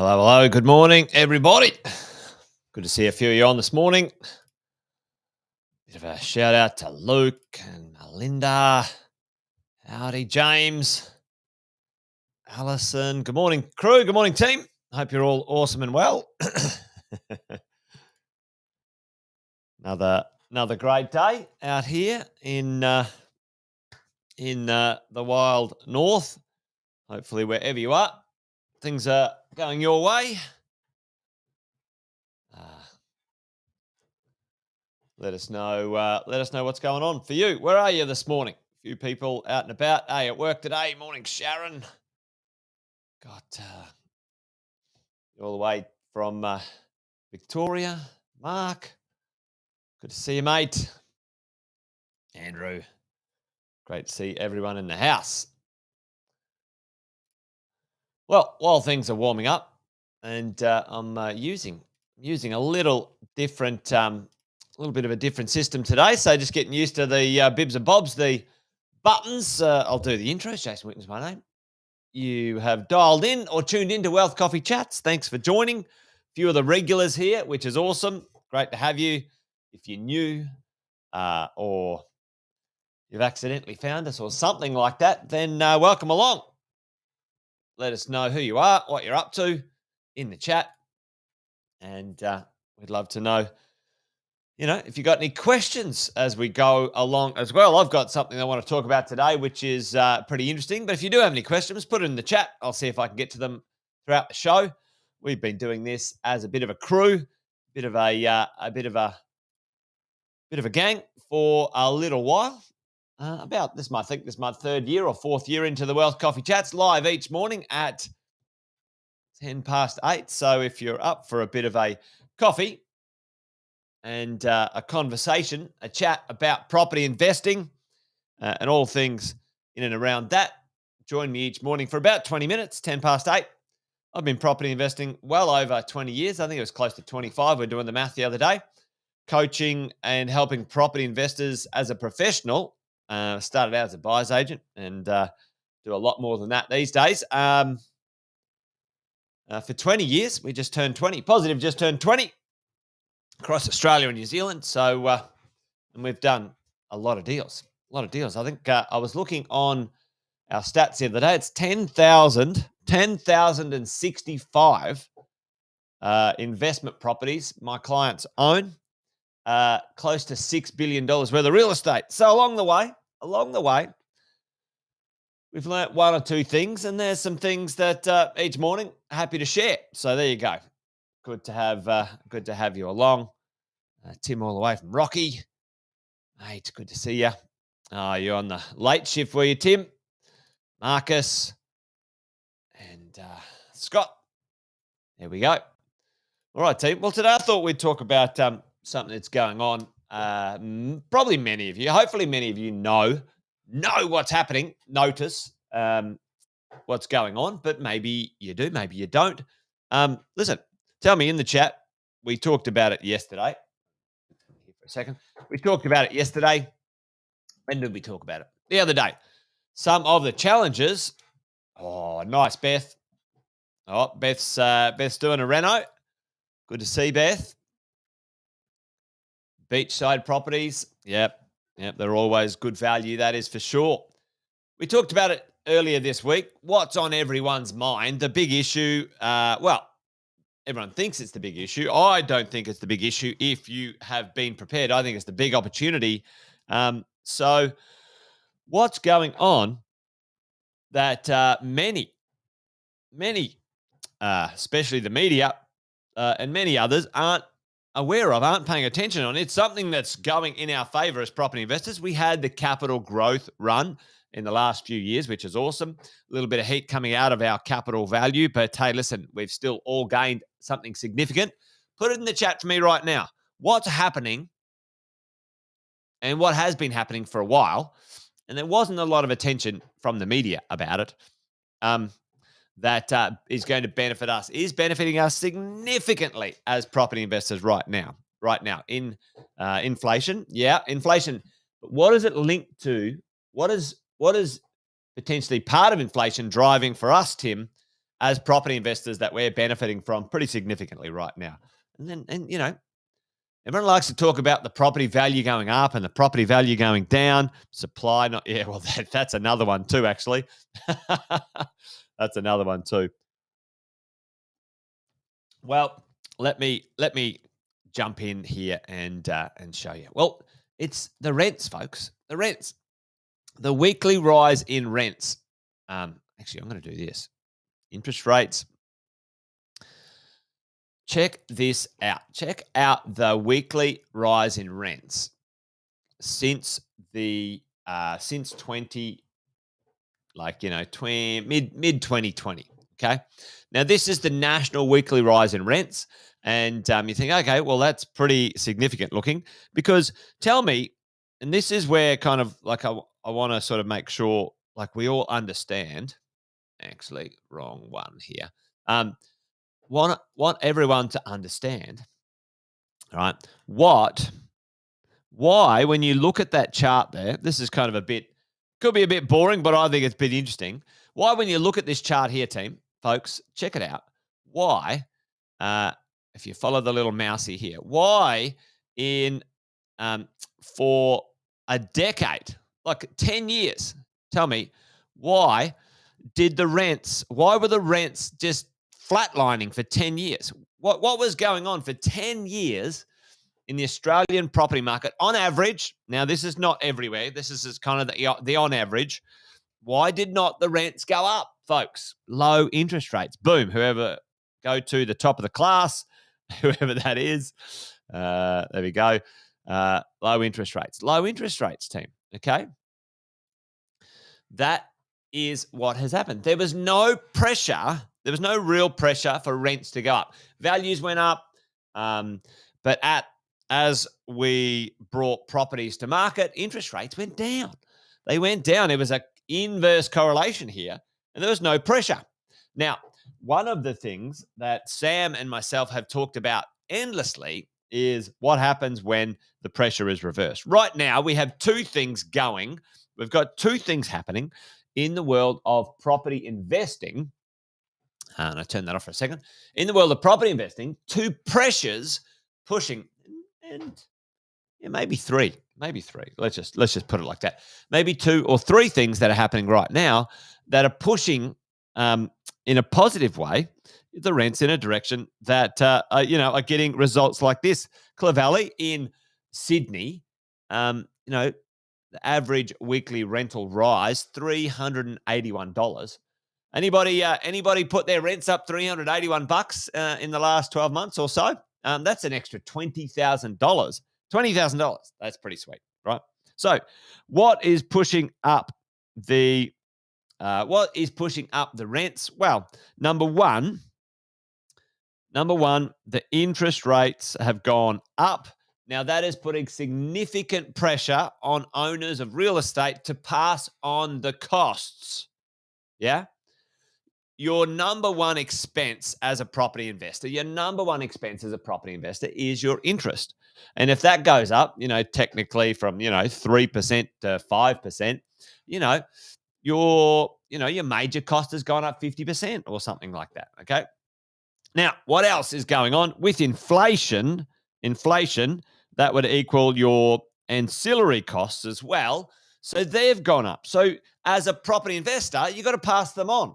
Hello, good morning, everybody. Good to see a few of you on this morning. Bit of a shout out to Luke and Melinda. Howdy, James. Alison. Good morning, crew. Good morning, team. Hope you're all awesome and well. Another great day out here in the wild north. Hopefully, wherever you are, things are going your way. Let us know what's going on for you. Where are you this morning? A few people out and about. Hey, at work today. Morning, Sharon. Got all the way from Victoria. Mark. Good to see you, mate. Andrew. Great to see everyone in the house. Well, while things are warming up, and I'm using a little different, a little bit of a different system today. So just getting used to the bibs and bobs, the buttons. I'll do the intro. Jason Witten's my name. You have dialed in or tuned into Wealth Coffee Chats. Thanks for joining. A few of the regulars here, which is awesome. Great to have you. If you're new or you've accidentally found us or something like that, then welcome along. Let us know who you are, what you're up to in the chat. And we'd love to know, if you got any questions as we go along as well. I've got something I want to talk about today, which is pretty interesting. But if you do have any questions, put it in the chat. I'll see if I can get to them throughout the show. We've been doing this as a bit of a crew, a bit of a gang for a little while. I think this is my third year or fourth year into the Wealth Coffee Chats, live each morning at 8:10. So if you're up for a bit of a coffee and a conversation, a chat about property investing and all things in and around that, join me each morning for about 20 minutes, 8:10. I've been property investing well over 20 years. I think it was close to 25. We're doing the math the other day. Coaching and helping property investors as a professional. Started out as a buyer's agent and do a lot more than that these days. For 20 years, we just turned 20. Positive just turned 20 across Australia and New Zealand. So, and we've done a lot of deals. I think I was looking on our stats the other day. It's 10,065 investment properties my clients own. Close to $6 billion worth of real estate. So along the way, we've learnt one or two things, and there's some things that each morning happy to share. So there you go. Good to have you along. Tim all the way from Rocky. Mate, good to see you. You're on the late shift, were you, Tim? Marcus and Scott. There we go. All right, team. Well, today I thought we'd talk about something that's going on. Probably many of you, hopefully many of you know what's happening. Notice what's going on, but maybe you do, maybe you don't. Listen, tell me in the chat. We talked about it yesterday. Here for a second. We talked about it yesterday. When did we talk about it? The other day. Some of the challenges. Oh, nice, Beth. Oh, Beth's doing a reno. Good to see Beth. Beachside properties. Yep. They're always good value. That is for sure. We talked about it earlier this week. What's on everyone's mind? The big issue. Well, everyone thinks it's the big issue. I don't think it's the big issue if you have been prepared. I think it's the big opportunity. So, what's going on that many, especially the media and many others, aren't aware of, aren't paying attention on? It's something that's going in our favor as property investors. We had the capital growth run in the last few years, which is awesome. A little bit of heat coming out of our capital value. But hey, listen, we've still all gained something significant. Put it in the chat for me right now. What's happening and what has been happening for a while, and there wasn't a lot of attention from the media about it, that is going to benefit us, is benefiting us significantly as property investors right now. In inflation. Yeah, inflation. But what is it linked to? What is potentially part of inflation driving for us, Tim, as property investors that we're benefiting from pretty significantly right now? And everyone likes to talk about the property value going up and the property value going down. Supply, not yeah. Well, that's another one too, actually. That's another one too. Well, let me jump in here and show you. Well, it's the rents, folks. The rents. The weekly rise in rents. Actually, I'm going to do this. Interest rates. Check this out. Check out the weekly rise in rents since the since 20 mid 2020. Okay. Now this is the national weekly rise in rents, and you think, okay, well that's pretty significant looking, because tell me, and this is where kind of like I want to sort of make sure like we all understand. Actually, wrong one here. Want everyone to understand, all right? Why, when you look at that chart there, this is kind of could be a bit boring, but I think it's a bit interesting. Why, when you look at this chart here, team, folks, check it out. Why, if you follow the little mousey here, why for a decade, like 10 years, tell me, why were the rents just flatlining for 10 years? What was going on for 10 years in the Australian property market on average? Now, this is not everywhere. This is kind of the on average. Why did not the rents go up, folks? Low interest rates. Boom. Whoever go to the top of the class, whoever that is, there we go. Low interest rates. Low interest rates, team. Okay. That is what has happened. There was no pressure. There was no real pressure for rents to go up. Values went up, but as we brought properties to market, interest rates went down. They went down. It was an inverse correlation here, and there was no pressure. Now, one of the things that Sam and myself have talked about endlessly is what happens when the pressure is reversed. Right now, we have two things going. We've got two things happening in the world of property investing. And I turn that off for a second. In the world of property investing, two pressures pushing, and maybe three. Let's just put it like that. Maybe two or three things that are happening right now that are pushing in a positive way the rents in a direction that are getting results like this. Clovelly in Sydney, the average weekly rental rise $381. Anybody put their rents up $381 in the last 12 months or so? That's an extra $20,000. $20,000. That's pretty sweet, right? So, what is pushing up the rents? Well, number one, the interest rates have gone up. Now, that is putting significant pressure on owners of real estate to pass on the costs. Yeah? your number one expense as a property investor, is your interest. And if that goes up, technically from, 3% to 5%, you know, your major cost has gone up 50% or something like that. Okay. Now, what else is going on with inflation? Inflation, that would equal your ancillary costs as well. So they've gone up. So as a property investor, you've got to pass them on,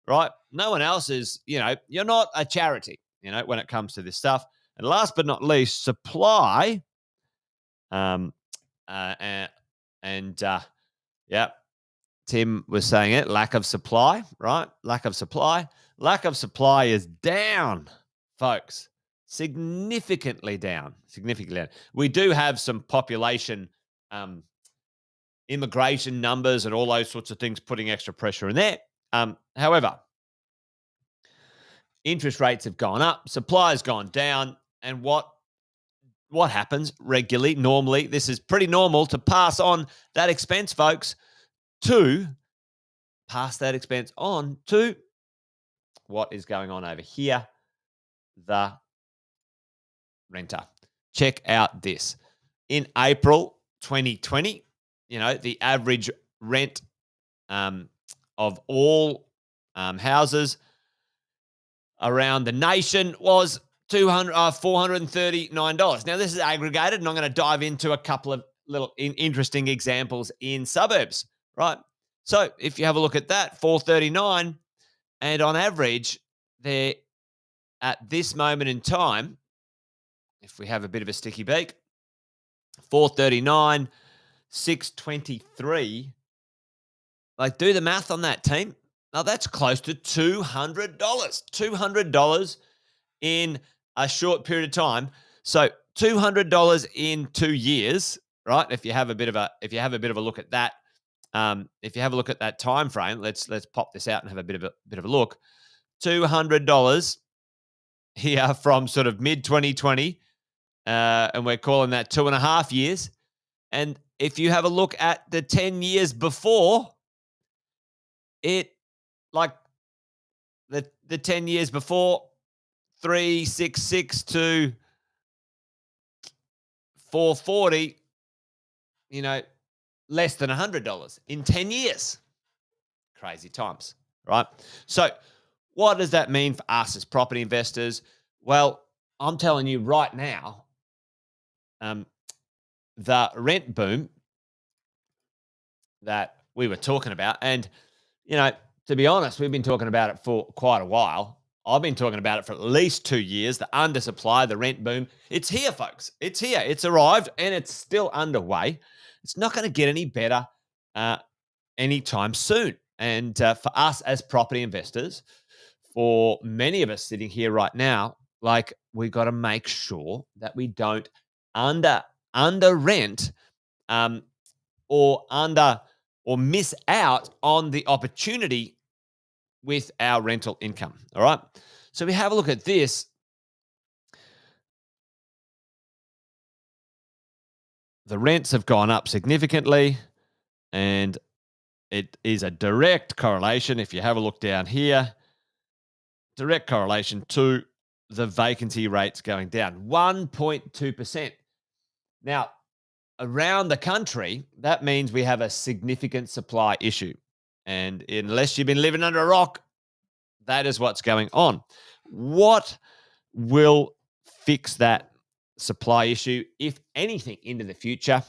right? No one else is, you're not a charity, when it comes to this stuff. And last but not least, supply. Um, and yeah, Tim was saying it, lack of supply, right? Lack of supply. Lack of supply is down, folks. Significantly down. Significantly down. We do have some population immigration numbers and all those sorts of things putting extra pressure in there. However, interest rates have gone up, supply has gone down, and what happens regularly, normally, this is pretty normal to pass on that expense, folks, to pass that expense on to what is going on over here, the renter. Check out this. In April 2020, the average rent of all houses around the nation was $439. Now, this is aggregated, and I'm going to dive into a couple of little interesting examples in suburbs, right? So if you have a look at that, $439, and on average, they're at this moment in time, if we have a bit of a sticky beak, $439, $623. Like, do the math on that, team. Now, that's close to $200. $200 in a short period of time. So $200 in 2 years, right? If you have a bit of a look at that, if you have a look at that time frame, let's pop this out and have a bit of a look. $200 here from sort of mid 2020, and we're calling that 2.5 years. And if you have a look at the 10 years before, it like the 10 years before, 366 to 440, less than $100 in 10 years. Crazy times, right? So what does that mean for us as property investors? Well, I'm telling you right now, the rent boom that we were talking about, and, to be honest, we've been talking about it for quite a while. I've been talking about it for at least 2 years, the undersupply, the rent boom. It's here, folks. It's here. It's arrived, and it's still underway. It's not going to get any better anytime soon. And for us as property investors, for many of us sitting here right now, like, we got to make sure that we don't under rent or miss out on the opportunity with our rental income. All right. So we have a look at this. The rents have gone up significantly, and it is a direct correlation. If you have a look down here, direct correlation to the vacancy rates going down, 1.2%. Now, around the country, that means we have a significant supply issue. And unless you've been living under a rock, that is what's going on. What will fix that supply issue, if anything, into the future?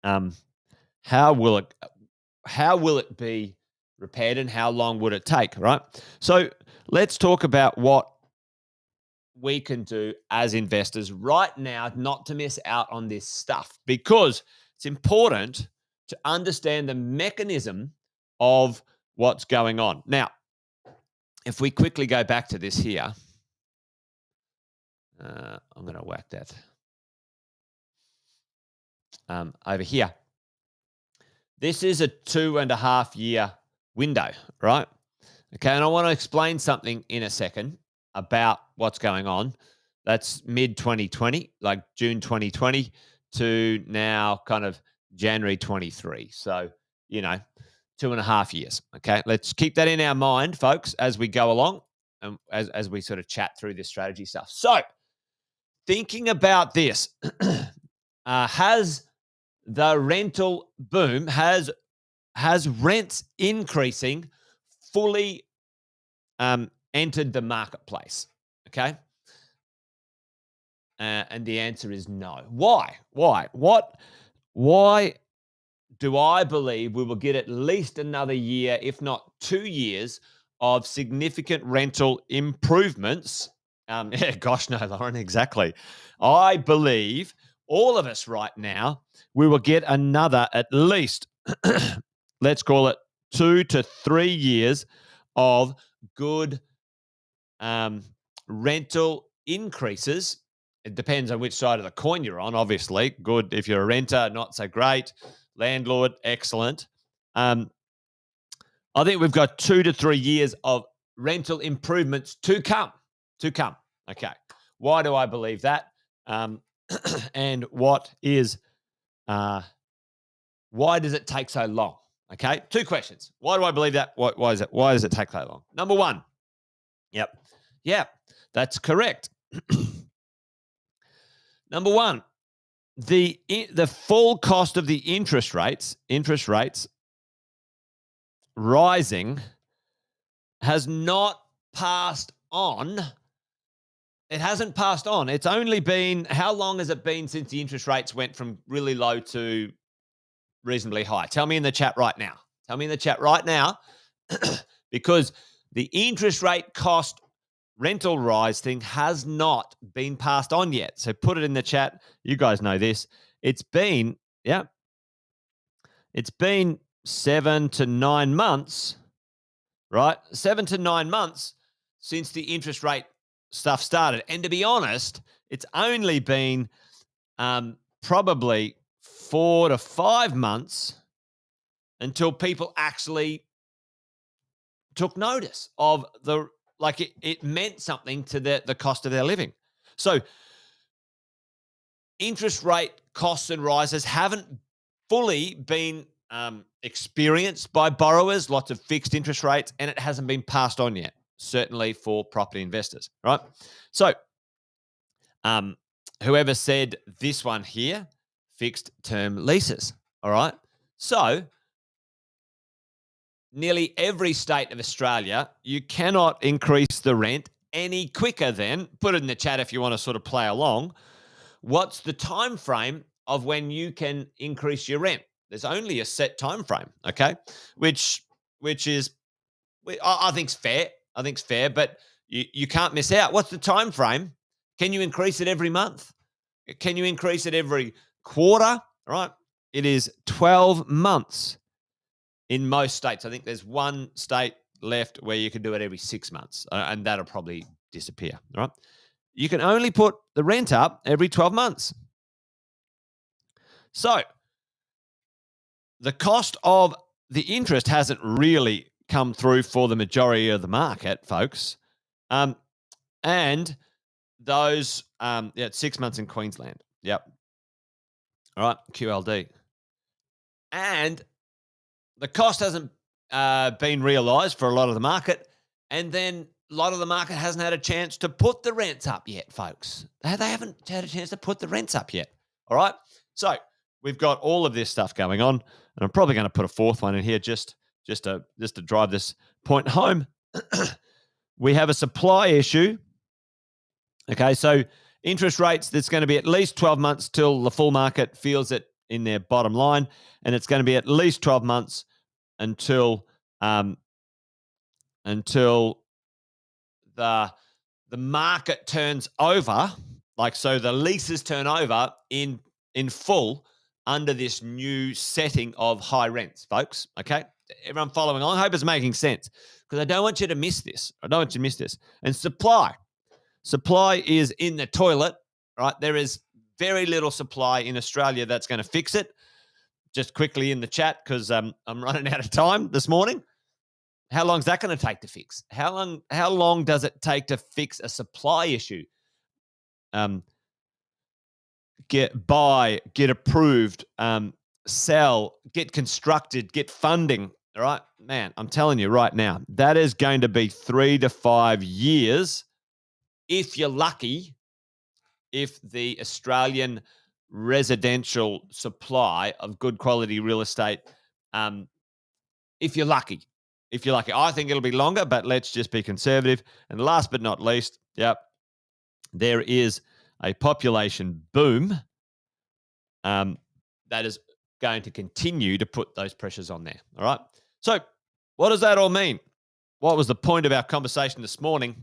How will it be repaired, and how long would it take, right? So let's talk about what we can do as investors right now not to miss out on this stuff, because it's important to understand the mechanism of what's going on. Now, if we quickly go back to this here, I'm going to whack that over here. This is a 2.5 year window, right? Okay, and I want to explain something in a second about what's going on. That's mid 2020, like June 2020 to now kind of January 23. So, 2.5 years. Okay, let's keep that in our mind, folks, as we go along and as we sort of chat through this strategy stuff. So, thinking about this, has the rental boom has rents increasing fully entered the marketplace? Okay, and the answer is no. Why? Why do I believe we will get at least another year, if not 2 years, of significant rental improvements? Yeah, gosh, no, Lauren, exactly. I believe all of us right now, we will get another at least, let's call it 2 to 3 years of good rental increases. It depends on which side of the coin you're on, obviously. Good if you're a renter, not so great. Landlord, excellent. I think we've got 2 to 3 years of rental improvements to come. To come. Okay. Why do I believe that? And what is why does it take so long? Okay. Two questions. Why do I believe that? Why does it take so long? Number one. Yep, that's correct. Number one, the full cost of the interest rates rising has not passed on. It hasn't passed on. It's only been, how long has it been since the interest rates went from really low to reasonably high? Tell me in the chat right now. Tell me in the chat right now, because the interest rate cost rental rise thing has not been passed on yet. So put it in the chat. You guys know this. It's been 7 to 9 months, right? 7 to 9 months since the interest rate stuff started. And to be honest, it's only been probably 4 to 5 months until people actually took notice of it meant something to the cost of their living. So interest rate costs and rises haven't fully been experienced by borrowers, lots of fixed interest rates, and it hasn't been passed on yet, certainly for property investors, right? So whoever said this one here, fixed term leases, all right? So nearly every state of Australia, you cannot increase the rent any quicker than, put it in the chat if you want to sort of play along, what's the time frame of when you can increase your rent? There's only a set time frame, okay? Which is, I think's fair. I think's fair, but you can't miss out. What's the time frame? Can you increase it every month? Can you increase it every quarter? All right. It is 12 months in most states. I think there's one state left where you can do it every 6 months, and that'll probably disappear. All right. You can only put the rent up every 12 months. So the cost of the interest hasn't really come through for the majority of the market, folks. And those, 6 months in Queensland. Yep. All right, QLD. And the cost hasn't been realised for a lot of the market. And then a lot of the market hasn't had a chance to put the rents up yet, folks. They haven't had a chance to put the rents up yet. All right. So we've got all of this stuff going on, and I'm probably going to put a fourth one in here just to drive this point home. We have a supply issue. Okay, so interest rates, there's going to be at least 12 months till the full market feels it in their bottom line, and it's going to be at least 12 months until the market turns over, so the leases turn over in full under this new setting of high rents, folks. Okay, everyone following along? I hope it's making sense, because I don't want you to miss this. And supply is in the toilet, right? There is very little supply in Australia that's going to fix it. Just quickly in the chat, because I'm running out of time this morning. How long is that going to take to fix? How long does it take to fix a supply issue? Get approved, sell, get constructed, get funding, All right, man, I'm telling you right now, that is going to be 3 to 5 years if you're lucky, if the Australian residential supply of good quality real estate, um, if you're lucky. If you're lucky. I think it'll be longer, but let's just be conservative. And last but not least, yep, there is a population boom that is going to continue to put those pressures on there. All right. So, what does that all mean? What was the point of our conversation this morning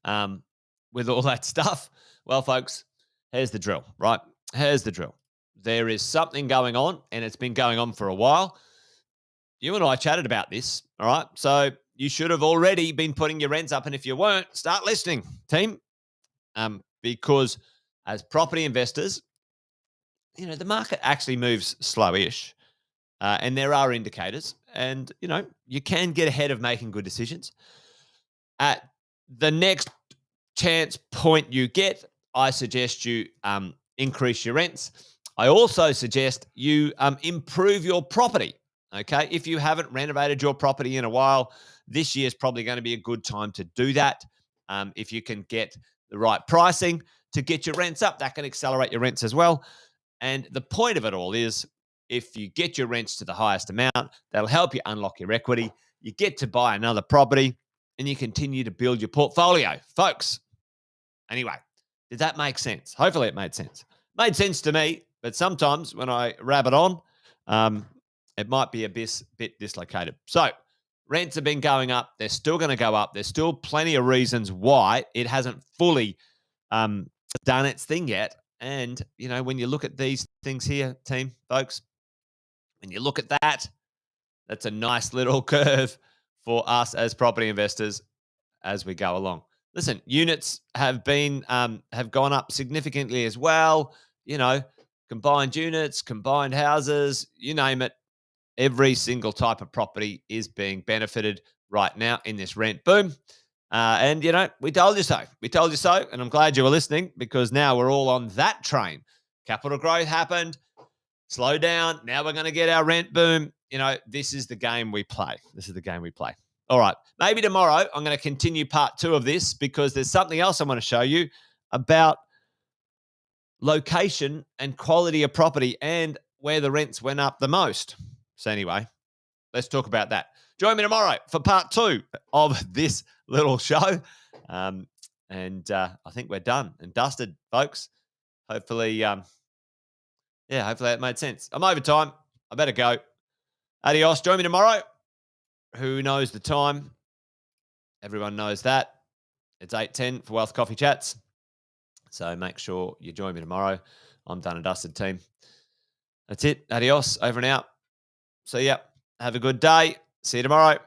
with all that stuff? Well, folks, here's the drill, right? Here's the drill. There is something going on, and it's been going on for a while. You and I chatted about this, all right? So you should have already been putting your rents up, and if you weren't, start listening, team, because as property investors, the market actually moves slowish, and there are indicators, and you can get ahead of making good decisions. At the next chance point you get, I suggest you increase your rents. I also suggest you improve your property. Okay. If you haven't renovated your property in a while, this year is probably going to be a good time to do that. If you can get the right pricing to get your rents up, that can accelerate your rents as well. And the point of it all is if you get your rents to the highest amount, that'll help you unlock your equity. You get to buy another property and you continue to build your portfolio. Folks, anyway, did that make sense? Hopefully it made sense. Made sense to me, but sometimes when I rabbit on, it might be a bit dislocated. So rents have been going up. They're still going to go up. There's still plenty of reasons why it hasn't fully done its thing yet. And, when you look at these things here, team, folks, when you look at that, that's a nice little curve for us as property investors as we go along. Listen, units have gone up significantly as well. Combined units, combined houses, you name it. Every single type of property is being benefited right now in this rent boom. And, we told you so. We told you so. And I'm glad you were listening because now we're all on that train. Capital growth happened. Slow down. Now we're going to get our rent boom. This is the game we play. This is the game we play. All right. Maybe tomorrow I'm going to continue part 2 of this because there's something else I want to show you about location and quality of property and where the rents went up the most. So anyway, let's talk about that. Join me tomorrow for part 2 of this little show. And I think we're done and dusted, folks. Hopefully, hopefully that made sense. I'm over time. I better go. Adios. Join me tomorrow. Who knows the time? Everyone knows that. It's 8:10 for Wealth Coffee Chats. So make sure you join me tomorrow. I'm done and dusted, team. That's it. Adios. Over and out. See ya. Have a good day. See you tomorrow.